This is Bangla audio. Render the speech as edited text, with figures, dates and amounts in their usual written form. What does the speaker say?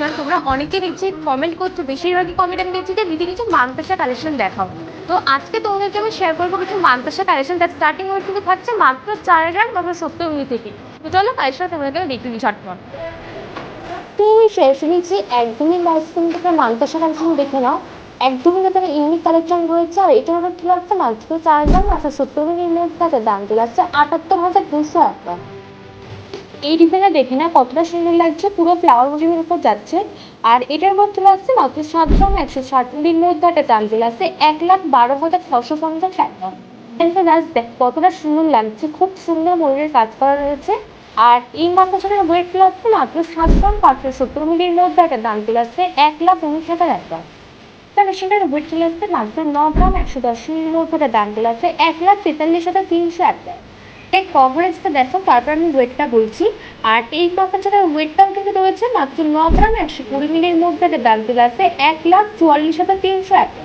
এভরিওয়ান, তোমরা অনেকে দেখছি কমেন্ট করছো, বেশিরভাগই কমেন্ট আমি দেখছি যে দিদি কিছু মানতাসা কালেকশন দেখাও। তো আজকে তোমাদেরকে আমি শেয়ার করবো কিছু মানতাসা কালেকশন, যার স্টার্টিং ওয়েট কিন্তু থাকছে মাত্র 4,000 বা 70 থেকে। তো চলো কালেকশন তোমাদেরকে আমি দেখতে দিই ঝটপট। তো আমি শেয়ার নিচ্ছি একদমই লাইফস্টাইল থেকে মানতাসা কালেকশন দেখে নাও। একদমই তাদের ইউনিক কালেকশন রয়েছে, আর এটার মধ্যে কি লাগছে মাত্র 4,000 বা 70 মধ্যে দামটি লাগছে 78,200 টাকা। এই ডিজাইনটা দেখে না কতটা সুন্দর লাগছে, পুরো ফ্লাওয়ার মোটিভের উপর যাচ্ছে। আর এটার মধ্যে লাগছে মাত্র 7,160 মধ্যে একটা দাম চলে আসছে 1,12,650 টাকা। এটা জাস্ট দেখ কতটা সুন্দর লাগছে, খুব সুন্দর ময়ূরের কাজ করা রয়েছে। আর এই মাদ্রাসাটার ওয়েট লাগছে মাত্র 7,570 মধ্যে একটা দাম চলে আসছে 1,19,000 টাকা। তাহলে সেটার ওয়েট চলে আসছে মাত্র 9,110 মধ্যে একটা দাম চলে আসছে 1,43,300 টাকা। এই কভারেজটা দেখো, তারপর আমি ওয়েটটা বলছি। আর এই মাদ্রাসাটার ওয়েটটাও কিন্তু রয়েছে মাত্র 9,120 মধ্যে একটা দাম চলে আসছে 1,44,300 টাকা।